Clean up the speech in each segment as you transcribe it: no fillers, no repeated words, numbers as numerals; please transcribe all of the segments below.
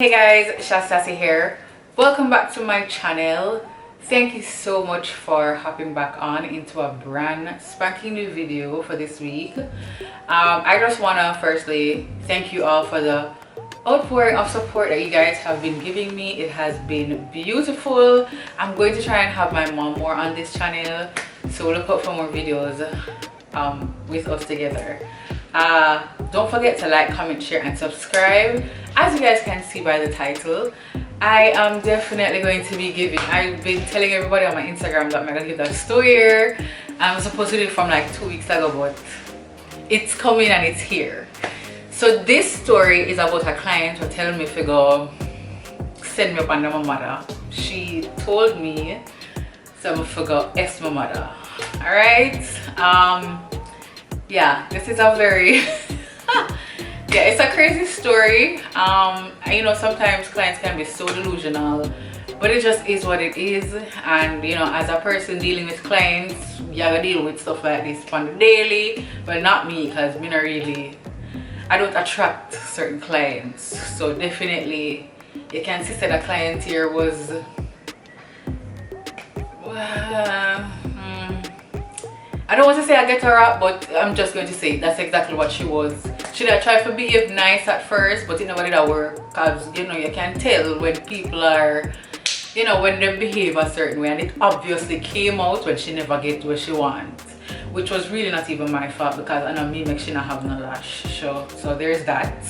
Hey guys, Shaph Sassy here. Welcome back to my channel. Thank you so much for hopping back on into a brand spanking new video for this week. I just want to firstly thank you all for the outpouring of support that you guys have been giving me. It has been beautiful. I'm going to try and have my mom more on this channel, so look out for more videos with us together. Don't forget to like, comment, share and subscribe. As you guys can see by the title, I am definitely going to be giving, I've been telling everybody on my Instagram that I'm gonna give that story. I'm supposed to do it from like 2 weeks ago, but it's coming and it's here. So this story is about a client who telling me if you go send me up under my mother. She told me so I'm gonna S my mother. Alright. Yeah, this is a very yeah, it's a crazy story. You know, sometimes clients can be so delusional, but it just is what it is. And you know, as a person dealing with clients, you gotta deal with stuff like this on the daily. But not me, because I don't attract certain clients. So definitely you can see that a client here was I don't want to say I get her up, but I'm just going to say that's exactly what she was. Should I try to behave nice at first, but you know what, it don't work, because you know you can tell when people are, you know, when they behave a certain way, and it obviously came out when she never get what she wants, which was really not even my fault, because I know me make she not have no lash. So there's that.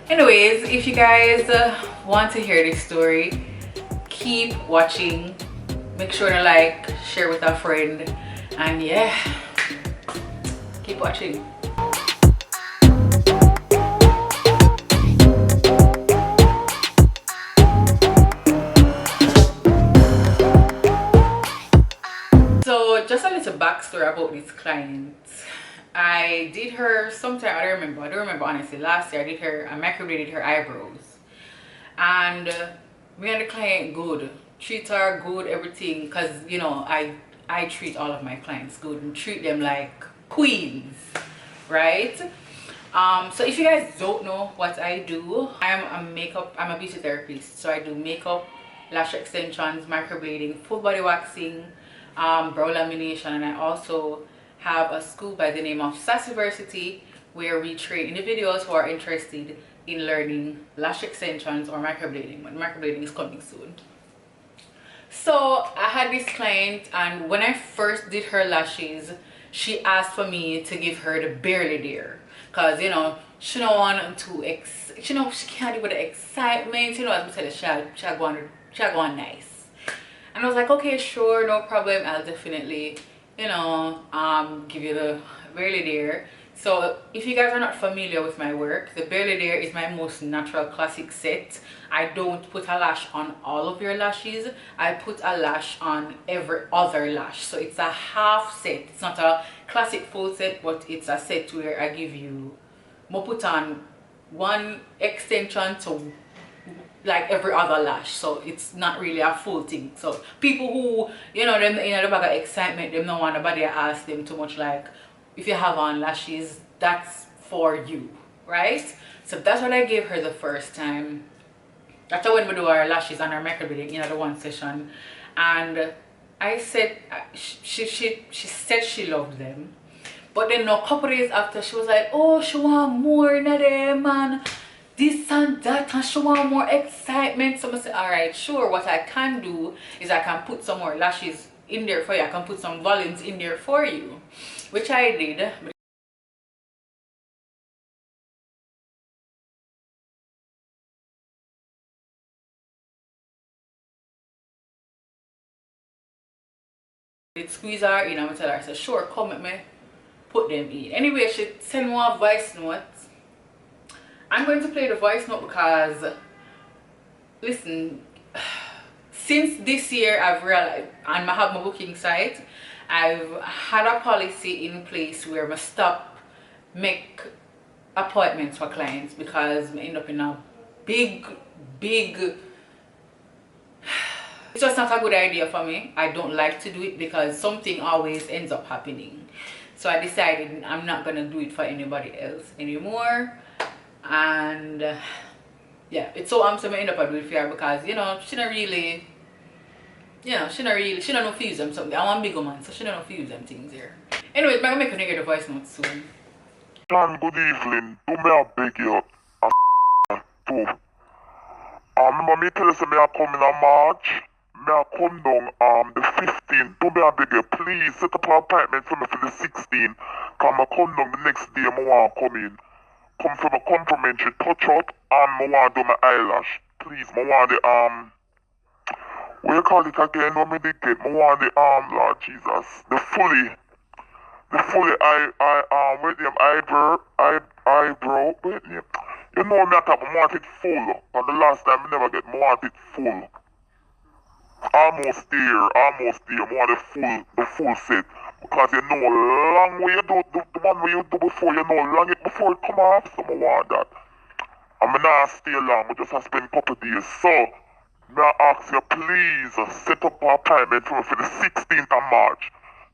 Anyways, if you guys want to hear this story, keep watching. Make sure to like, share with a friend. And yeah, keep watching. So just a little backstory about this client. I did her sometime, I don't remember honestly. Last year I microbladed her eyebrows, and me and the client good, treat her good, everything, because you know I treat all of my clients good and treat them like queens, right? So if you guys don't know what I do, I'm a beauty therapist. So I do makeup, lash extensions, microblading, full body waxing, brow lamination, and I also have a school by the name of Sassy, where we train individuals who are interested in learning lash extensions or microblading, but microblading is coming soon. So I had this client, and when I first did her lashes, she asked for me to give her the barely there, because you know she don't want to you know, she can't deal with the excitement, you know, as I tell her, she go on nice. And I was like, okay, sure, no problem, I'll definitely, you know, give you the barely there. So if you guys are not familiar with my work, the barely there is my most natural classic set. I don't put a lash on all of your lashes. I put a lash on every other lash. So it's a half set. It's not a classic full set, but it's a set where I give you, put on one extension to like every other lash. So it's not really a full thing. So people who, you know, them in a bag of excitement, them don't want nobody ask them too much, like if you have on lashes, that's for you, right? So that's what I gave her the first time. That's when we do our lashes and our microblading in the one session. And I said, she said she loved them. But then a couple days after, she was like, oh, she want more in them, and this and that, and she want more excitement. So I said, all right, sure, what I can do is I can put some more lashes in there for you. I can put some volumes in there for you, which I did. It squeeze her in, and I tell her, I said, sure, come with me, put them in. Anyway, she sent me a voice note. I'm going to play the voice note because, listen, since this year I've realized, and I have my booking site, I've had a policy in place where I stop make appointments for clients, because I end up in a big it's just not a good idea for me. I don't like to do it because something always ends up happening. So I decided I'm not gonna do it for anybody else anymore. And yeah, it's so I'm end up a do it for her because you know she not really, you know, she don't know if use them something. I want big woman, so she don't know if use them things here. Anyways, I'm gonna make her hear the voice note soon. John, good evening. Do me a beg you too. Remember me tell you say me a come in a March. Me a come down the 15th. Do me a beg you, please set up an appointment for me for the 16th. Cause me come down the next day me want come in. Come for my complimentary touch up and me want do my eyelash. Please, me want the what you call it again when me did get? Me want the Lord Jesus. The fully with them eyebrow, wait name. You know me at top, I want it full. And the last time I never get me want it full. Almost there, I want the full set. Because you know long way you do the one way you do before, you know long it before it come off, so I want that. And I not stay long, I just have spend a couple of days. So may I ask you please set up an appointment for me for the 16th of March.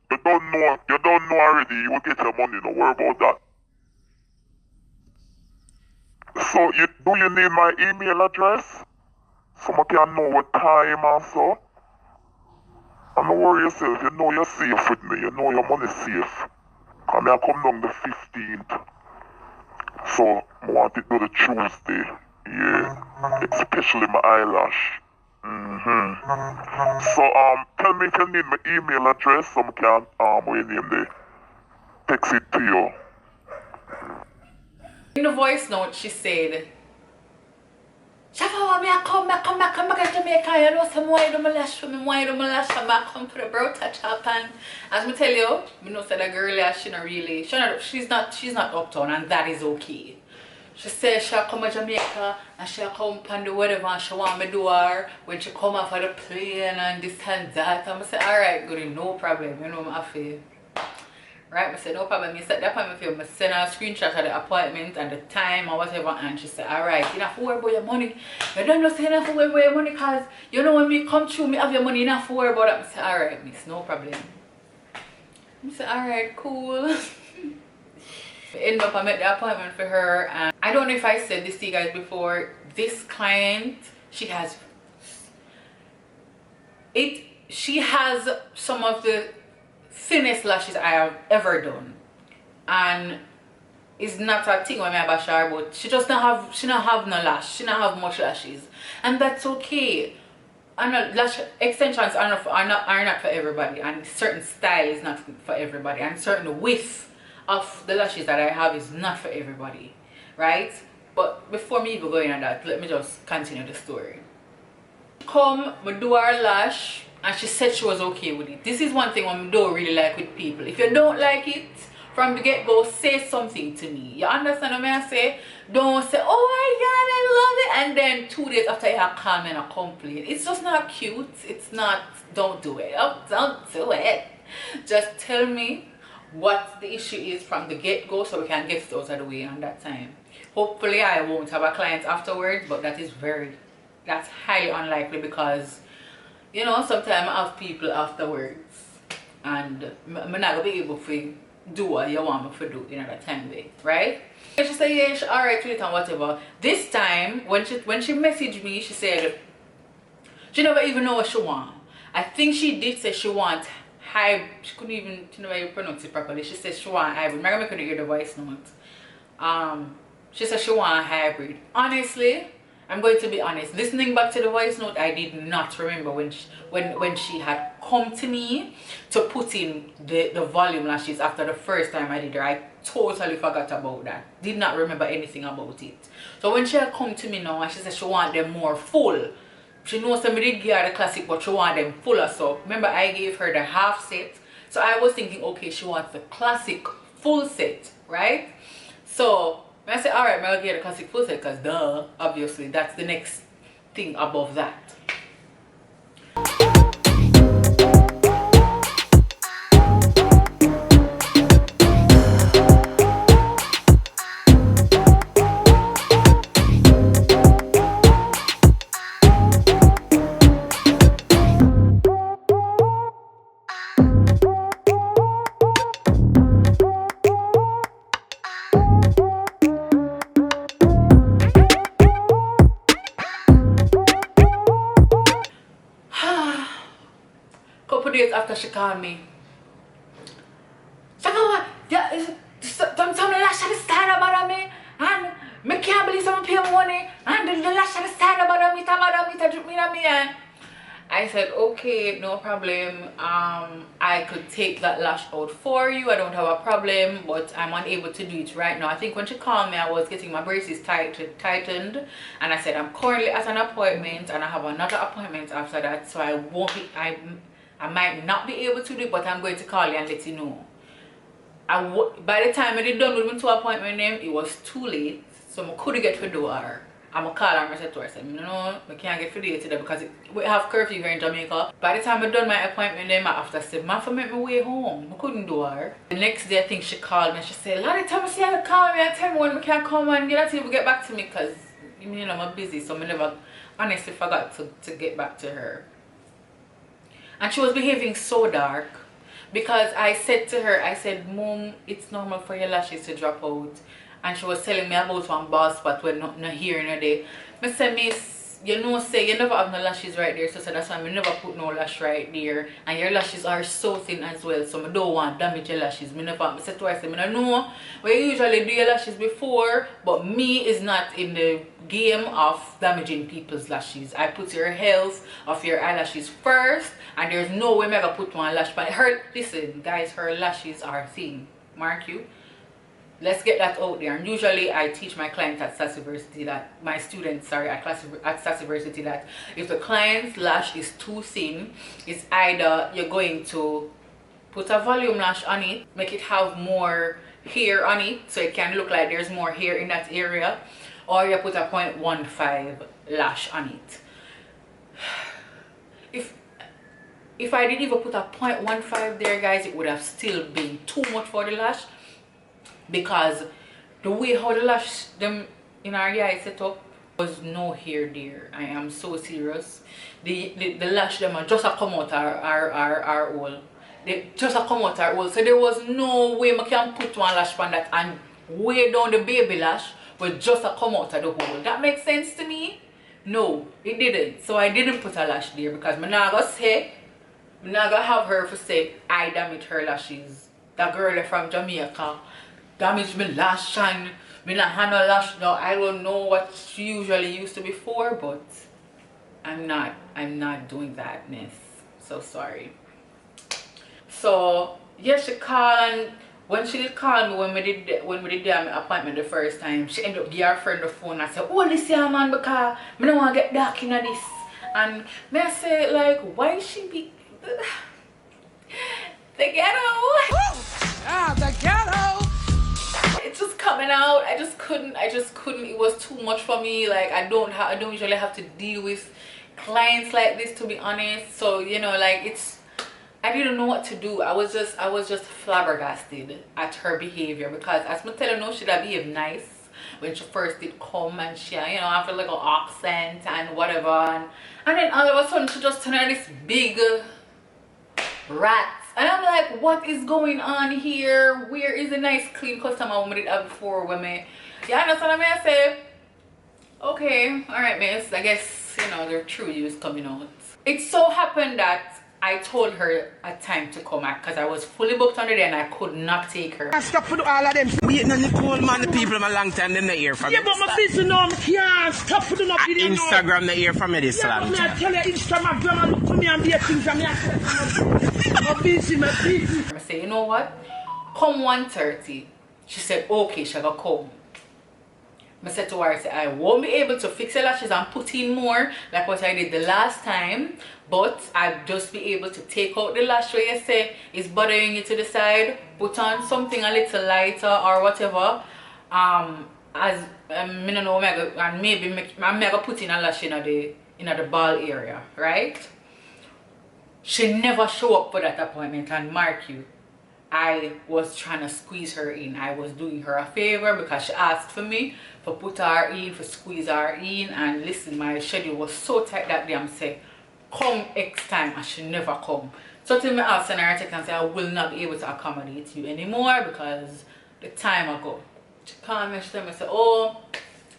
You don't know already, you will get your money, don't worry about that. So do you need my email address? So I can know what time and so. And don't worry yourself, you know you're safe with me, you know your money's safe. And I come down the 15th. So I want it to the Tuesday. Yeah. Especially my eyelash. So tell me if you need my email address so I can what you name there. Text it to you. In the voice note, she said, Shaph, I come back to Jamaica. You know, some why do my lash for me, why do my lash? I come for the brow touch up, and as me tell you, you know, said that girl, she's not uptown, and that is okay. She said she'll come to Jamaica and she'll come and do whatever and she want me to do her when she come off of the plane and this and that. And I said, alright, good, no problem, you know, I feel. Right, I said, no problem. You set the appointment for you. I send her a screenshot of the appointment and the time or whatever. And she said, alright, you don't have to worry about your money. You don't know, say you don't have to worry about your money because you know when me come through, me have your money, you don't have to worry about that. I said, alright, miss, no problem. I said, alright, cool. End up I met the appointment for her, and I don't know if I said this to you guys before. This client, she has some of the thinnest lashes I have ever done, and it's not a thing when I bash her, but she don't have no lash, she don't have much lashes, and that's okay. And lash extensions are not for everybody, and certain style is not for everybody, and certain width of the lashes that I have is not for everybody, right? But before me even going on that, let me just continue the story. Come, we do her lash, and she said she was okay with it. This is one thing I don't really like with people. If you don't like it from the get-go, say something to me. You understand what I say? Don't say, oh my god, I love it, and then 2 days after you have come and complain. It's just not cute. It's not, don't do it. Oh, don't do it. Just tell me what the issue is from the get-go so we can get it out of the way on that time. Hopefully I won't have a client afterwards, but that's highly unlikely because you know sometimes I have people afterwards and I'm not gonna be able to do what you want me to do in that time way, right? She said yeah, she alright with it and whatever. This time when she messaged me, she said she never even know what she want. I think she did say she want hybrid. She couldn't even, you know, how you pronounce it properly. She said she want hybrid. I'm gonna hear the voice note. She said she want a hybrid. Honestly, I'm going to be honest. Listening back to the voice note, I did not remember when she had come to me to put in the volume lashes after the first time I did her. I totally forgot about that. Did not remember anything about it. So when she had come to me now and she said she want them more full. She knows somebody did give her the classic, but she want them fuller. So remember I gave her the half set. So I was thinking, okay, she wants the classic full set, right? So I said, alright, I'll get the classic full set because duh, obviously that's the next thing above that. days after she called me. She go, yeah, some lash at the side about me, and me can't believe someone pay money, and the lash at the side about me, and I said, okay, no problem. I could take that lash out for you. I don't have a problem, but I'm unable to do it right now. I think when she called me, I was getting my braces tightened, and I said I'm currently at an appointment, and I have another appointment after that, so I won't be. I might not be able to do it, but I'm going to call you and let you know. By the time I did done with my 2 appointment name, it was too late, so I couldn't get to do her. I'm gonna call her and I said to her, I said, no, I can't get for the today because we have curfew here in Jamaica. By the time I done my appointment then I after said, man, for make my way home. I couldn't do her. The next day I think she called me and she said, Lottie, tell me see her call me and tell me when we can come and get until we get back to me because you know I'm busy, so I never honestly forgot to get back to her. And she was behaving so dark because I said to her, I said, Mom, it's normal for your lashes to drop out. And she was telling me about one bald spot when not here in a day. I said, Miss, you know, say you never have no lashes right there, so that's why I never put no lash right there. And your lashes are so thin as well, so I don't want to damage your lashes. I said to her, I said, I know we usually do your lashes before, but me is not in the game of damaging people's lashes. I put your health of your eyelashes first, and there's no way I'm gonna put one lash. But listen, guys, her lashes are thin. Mark you. Let's get that out there. And usually I teach my clients at Sassy University that my students, sorry, at Sassy University that if the client's lash is too thin, it's either you're going to put a volume lash on it, make it have more hair on it so it can look like there's more hair in that area, or you put a 0.15 lash on it. If I didn't even put a 0.15 there, guys, it would have still been too much for the lash. Because the way how the lash them in our eye set up was no hair there. I am so serious. The lash them are just a come out our hole. They just a come out our hole. So there was no way I can put one lash on that and way down the baby lash was just a come out of the hole. That makes sense to me? No, it didn't. So I didn't put a lash there because I'm not gonna say, I'm not gonna have her for say I damaged her lashes. That girl from Jamaica damage my lash and me not have no lash now. I don't know what she usually used to before, but I'm not doing that, miss. So sorry. So yeah, she called, and when she did call me when we did the appointment the first time, she ended up giving her friend the phone and said, oh, this here man, because I don't want to get dark in this. And me I say like, why she be the ghetto? Ah, the ghetto. It's just coming out. I just couldn't. It was too much for me. Like I don't usually have to deal with clients like this, to be honest. So you know, like I didn't know what to do. I was just flabbergasted at her behavior because as I tell her, no, she had behaved nice when she first did come, and she, you know, after like an accent and whatever, and then all of a sudden she just turned out this big rat. And I'm like, what is going on here? Where is the nice clean customer when we did that before when me, you understand what I say? Okay, alright miss, I guess, you know, their true use coming out. It so happened that I told her a time to come back because I was fully booked on the day and I could not take her. I stop for all of them. Waiting on the cold man, the people a long time, them not hear from me. Yeah, but my business now, I can't stop for them. Instagram not hear from me this long time. I tell you, Instagram, look to me and be a thing from me. I'm busy. I say, you know what? Come 1:30. She said, okay, she gonna come. I said to her, I said, I won't be able to fix your lashes and put in more like what I did the last time, but I'll just be able to take out the lash where you say is bothering you to the side, put on something a little lighter or whatever. As I don't know, and maybe I'm gonna put in a lash in the ball area, right? She never show up for that appointment, and mark you, I was trying to squeeze her in. I was doing her a favor because she asked for me to put her in, to squeeze her in. And listen, my schedule was so tight that day. I'm saying, come X time, and she never come. So till me ask her and say, I will not be able to accommodate you anymore because the time ago. She called me, she told me, say, oh,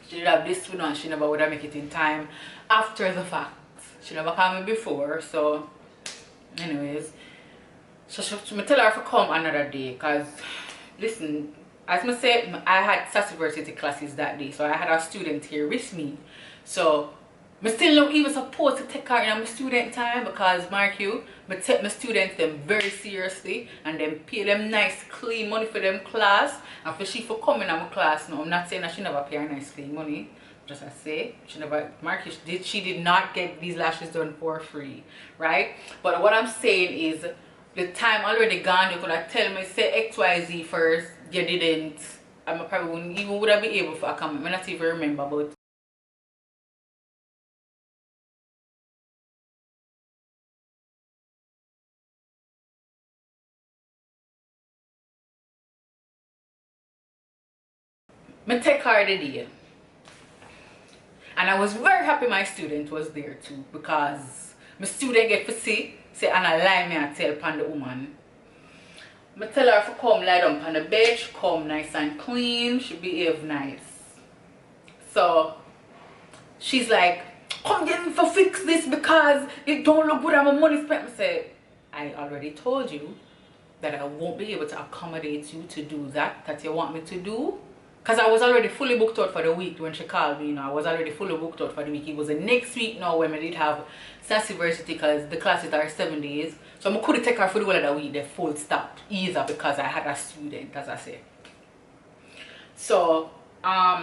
she did have this one and she never would have make it in time after the fact. She never called me before, so anyways. So I tell her to come another day, cause listen, as I said, I had Sassy Varsity classes that day, so I had a student here with me. So I still not even supposed to take her in my student time, because mark you, I take my students them very seriously and then pay them nice clean money for them class. And for she for coming to my class, no, I'm not saying that she never pay her nice clean money. Just I say, she never, Marky, she did not get these lashes done for free, right? But what I'm saying is, the time already gone. You could have tell me say XYZ first, you didn't. I probably wouldn't even would have been able to come. I not even remember, but I take her the day. And I was very happy my student was there too, because my student get to see, say, and I lie me and tell upon the woman. I tell her to come lie down on the bed, she come nice and clean, she behave nice. So she's like, come get me for fix this because it don't look good and my money spent. I said, I already told you that I won't be able to accommodate you to do that you want me to do. Because I was already fully booked out for the week when she called me, you know. I was already fully booked out for the week. It was the next week now when I did have Sassy Varsity, because the classes are 7 days. So I couldn't take her for the whole of the week, the full stop either, because I had a student, as I said. So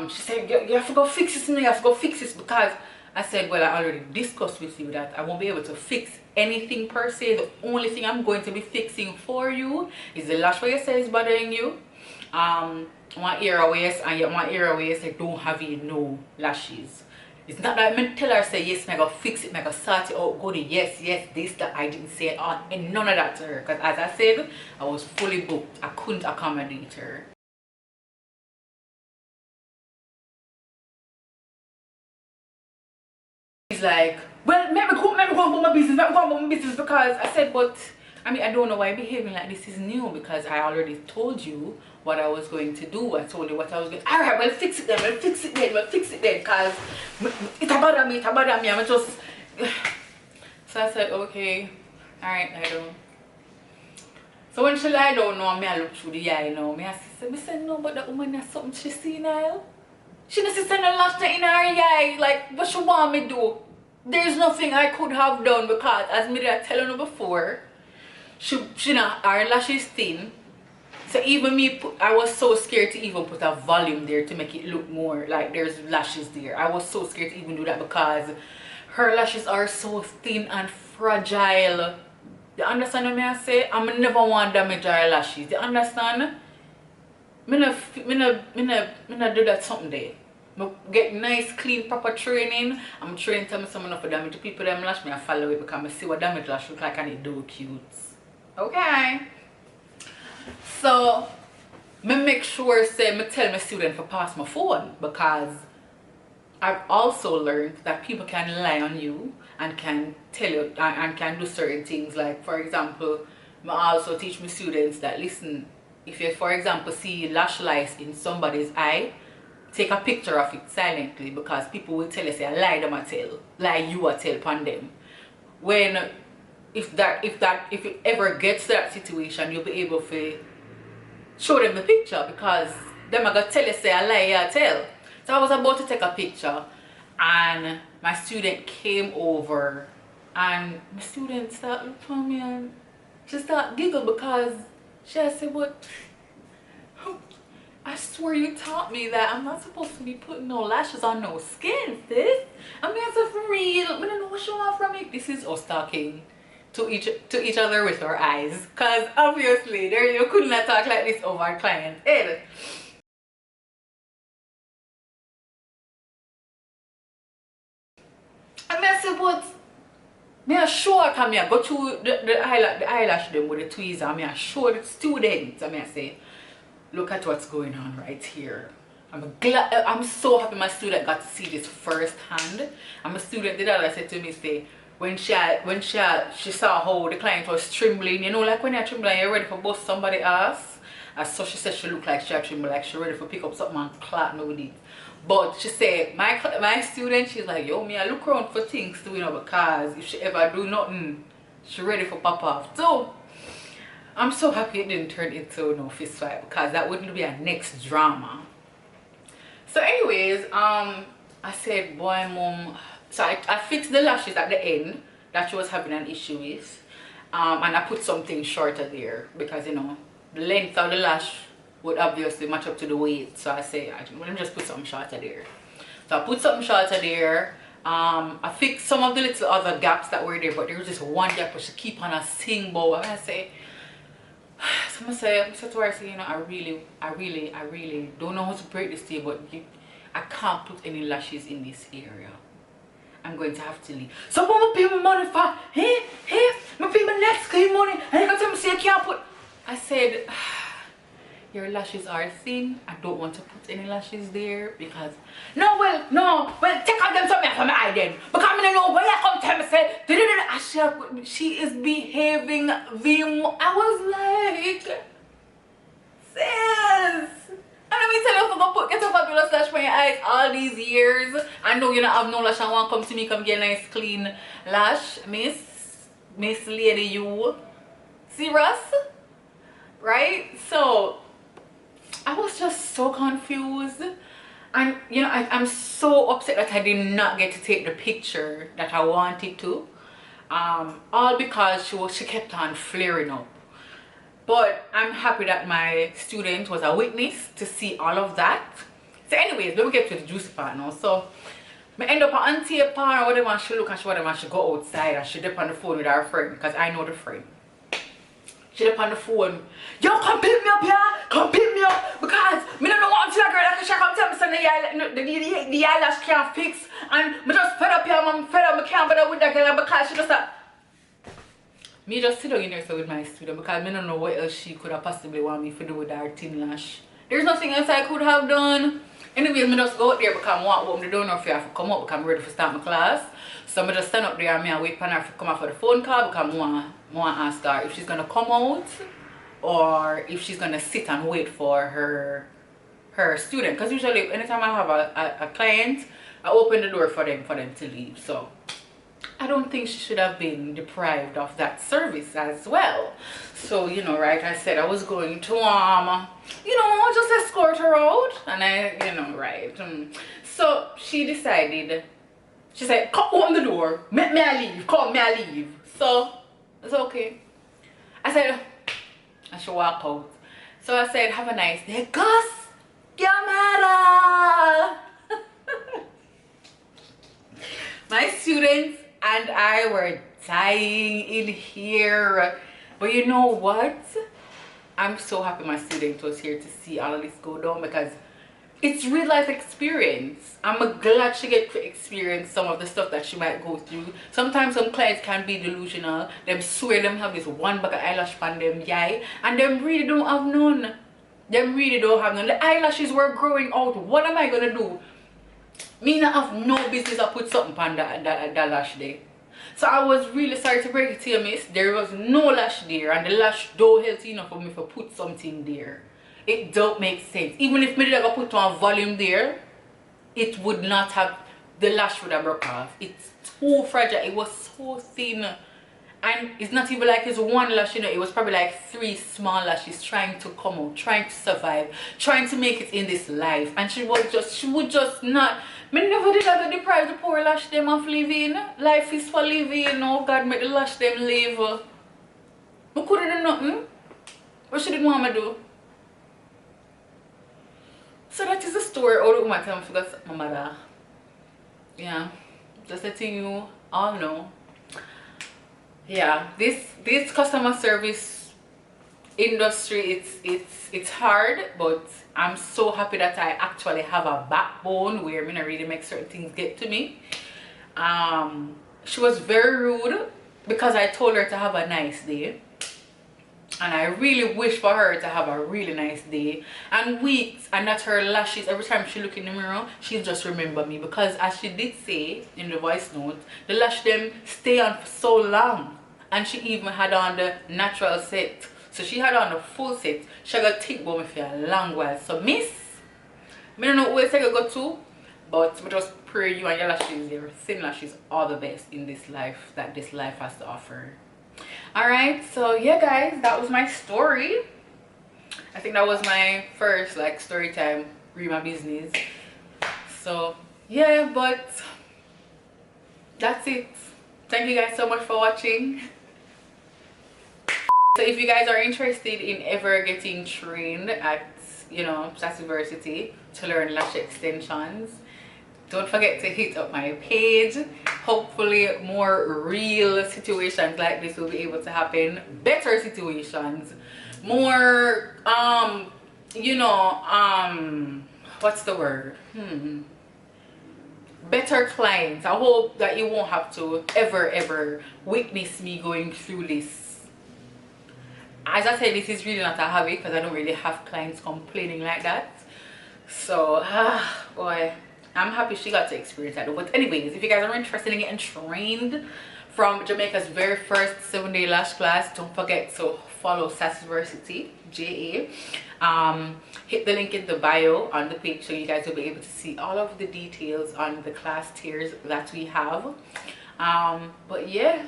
she said, you have to go fix this, you have to go fix this, because I said, well, I already discussed with you that I won't be able to fix anything per se. The only thing I'm going to be fixing for you is the lash where you say is bothering you. One ear waist, and yet one ear waist I don't have no lashes. It's not that I tell her say yes, I go fix it, I go sort it out, go to yes, this, that. I didn't say it on, and none of that to her, because as I said, I was fully booked. I couldn't accommodate her. He's like, well, let me go about my business, let me go about my business, because I said, but I mean, I don't know why behaving like this is new, because I already told you what I was going to do. I told you what I was going to do. Alright, well, fix it then, because it bother me, I'm just... So I said, okay, alright, lie down. So when she lie down now, I look through the eye now, I said, no, but that woman has something she see now. She doesn't send a lash in her eye, like, what she want me do? There's nothing I could have done, because, as me did tell you before, she not, her lash is thin. So even me, I was so scared to even put a volume there to make it look more like there's lashes there. I was so scared to even do that, because her lashes are so thin and fragile. You understand what I say? I never want to damage her lashes. You understand? Me no do that something there. I get nice, clean, proper training. I'm training to me someone enough for damage to people them lash me. I follow it because I see what damage lash look like and it do cute. Okay. So me make sure say me tell my student to pass my phone, because I've also learned that people can lie on you and can tell you and can do certain things. Like, for example, I also teach my students that, listen, if you, for example, see lash lice in somebody's eye, take a picture of it silently, because people will tell you, say, lie them a tell, lie you a tell upon them. When if it ever gets to that situation, you'll be able to show them the picture, because them are gonna tell you, say, a lie you a tell. So I was about to take a picture, and my student came over, and my student started looking for me, and she started giggle, because she said, but I swear you taught me that I'm not supposed to be putting no lashes on no skin, sis. I mean, it's for real. I don't know what you want from me. This is us talking to each other with our eyes, because obviously there you could not talk like this over a client's head. And I said, but me I sure come here, go to the eyelash them with the tweezer, and me I show the students, and me I say, look at what's going on right here. I'm so happy my student got to see this firsthand. And my student did all said to me, say, when she saw how the client was trembling, you know, like when you're trembling, you're ready for bust somebody else. And so she said she looked like she had trembled, like she ready for pick up something and clap me with it. But she said, my student, she's like, yo, me I look around for things too, you know, because if she ever do nothing, she ready for pop off too. I'm so happy it didn't turn into no fist fight, because that wouldn't be a next drama. So anyways, I said, boy, mom. So I fixed the lashes at the end that she was having an issue with. And I put something shorter there because, you know, the length of the lash would obviously match up to the weight. So I say, let me just put something shorter there. So I put something shorter there. I fixed some of the little other gaps that were there, but there was just one gap which she keep on a sing bow. And I say, so I say to her, you know, I really don't know how to break this to you, but I can't put any lashes in this area. I'm going to have to leave. So what will pay my money for? Hey, I pay my next claim money, and you gonna tell me say you can't put. I said, your lashes are thin. I don't want to put any lashes there because well, take out them something from my eye then. Because I don't know where you come tell me say she is behaving I was like, sis, and let me tell you, if I go get a fabulous lash for your eyes all these years, I know you don't have no lash and want to come to me, come get a nice clean lash, Miss Lady, you serious? Right? So I was just so confused, and you know, I'm so upset that I did not get to take the picture that I wanted to, all because she kept on flaring up. But I'm happy that my student was a witness to see all of that. So anyways, let me get to the juicy part now. So I end up on tape or whatever, and she look and she whatever, and she go outside and she dip on the phone with her friend, because I know the friend. She dip on the phone, yo, come pick me up here, come pick me up, because me don't know what I'm telling her, like she come tell me something the eyelash can't fix, and me just fed up here, I'm fed up, I can't bother with that girl because she just me just sit down in there so with my student, because I don't know what else she could have possibly want me to do with her thin lash. There's nothing else I could have done. Anyways, I just go out there because I want what I don't know if I have to come up because I'm ready to start my class. So I just stand up there and I wait for her to come out for the phone call, because I want to ask her if she's going to come out or if she's going to sit and wait for her student. Because usually anytime I have a client, I open the door for them to leave. So I don't think she should have been deprived of that service as well. So, you know, right, I said I was going to, you know, just escort her out. And I, you know, right. So she decided, she said, come open the door, make me I leave, call me I leave. So, it's okay. I said, I should walk out. So I said, have a nice day, Gus, Yamada. My students and I were dying in here, but you know what, I'm so happy my student was here to see all of this go down, because it's real life experience. I'm glad she get to experience some of the stuff that she might go through. Sometimes some clients can be delusional. Them swear them have this one bag of eyelash on them yay, and them really don't have none. Them really don't have none. The eyelashes were growing out. What am I gonna do? Me not have no business to put something on that lash there. So I was really sorry to break it to you, miss. There was no lash there, and the lash don't healthy enough for me to put something there. It don't make sense. Even if me did have put on volume there, it would not have, the lash would have broke off. It's too fragile. It was so thin. And it's not even like it's one lash, you know, it was probably like 3 small lashes trying to come out, trying to survive, trying to make it in this life. And she would just not, me never did have to deprive the poor lash them of living. Life is for living. Oh God, make the lash them live. I couldn't do nothing. What she didn't want me to do. So that is the story. All of my time forgot my mother. Yeah, just letting you all know. Yeah, this customer service industry, it's hard, but I'm so happy that I actually have a backbone where me not really make certain things get to me. She was very rude because I told her to have a nice day, and I really wish for her to have a really nice day and weeks, and that her lashes, every time she look in the mirror, she'll just remember me, because as she did say in the voice note, the lash them stay on for so long. And she even had on the natural set, so she had on the full set. She got think about me for a long while. So miss, I don't know where I go to, but I just pray you and your lashes, your thin lashes, all the best in this life that this life has to offer. All right, so yeah guys, that was my story. I think that was my first like story time, read my business. So yeah, but that's it. Thank you guys so much for watching. So if you guys are interested in ever getting trained at, you know, Sassy to learn lash extensions, don't forget to hit up my page. Hopefully more real situations like this will be able to happen, better situations, more you know, what's the word, better clients. I hope that you won't have to ever witness me going through this. As I said, this is really not a habit because I don't really have clients complaining like that. So boy, I'm happy she got to experience that. But anyways, if you guys are interested in getting trained from Jamaica's very first 7-day lash class, don't forget to follow Sassy JA. Hit the link in the bio on the page so you guys will be able to see all of the details on the class tiers that we have. But yeah,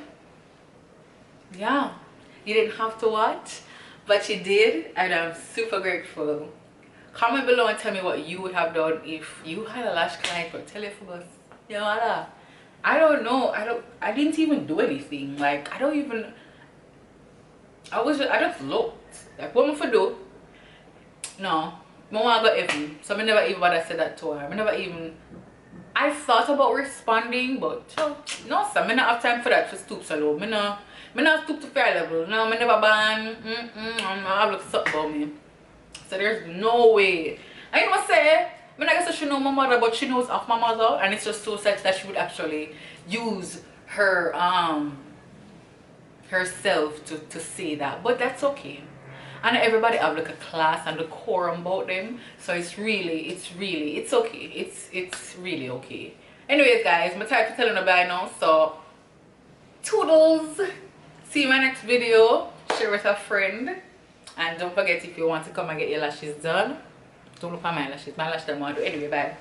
you didn't have to watch, but you did, and I'm super grateful. Comment below and tell me what you would have done if you had a lash client for telephone. You know, I don't know. I didn't even do anything. Like I just looked. Like what am I for do? No. Mama got even. So I never even bother say that to her. I thought about responding, but no, so I don't have time for that, for stoop so low. I not stoop to fair level. No, I never ban. I have looked something about me. So there's no way. I must say, I guess she knows my mother, but she knows of my mother, and it's just so such that she would actually use her herself to say that. But that's okay. And everybody have like a class and a decorum about them, so it's okay. It's really okay. Anyways guys, I'm tired of telling you bye now, so toodles. See you in my next video. Share with a friend, and don't forget, if you want to come and get your lashes done, don't look at my lashes. My lashes don't want to do. Anyway, bye.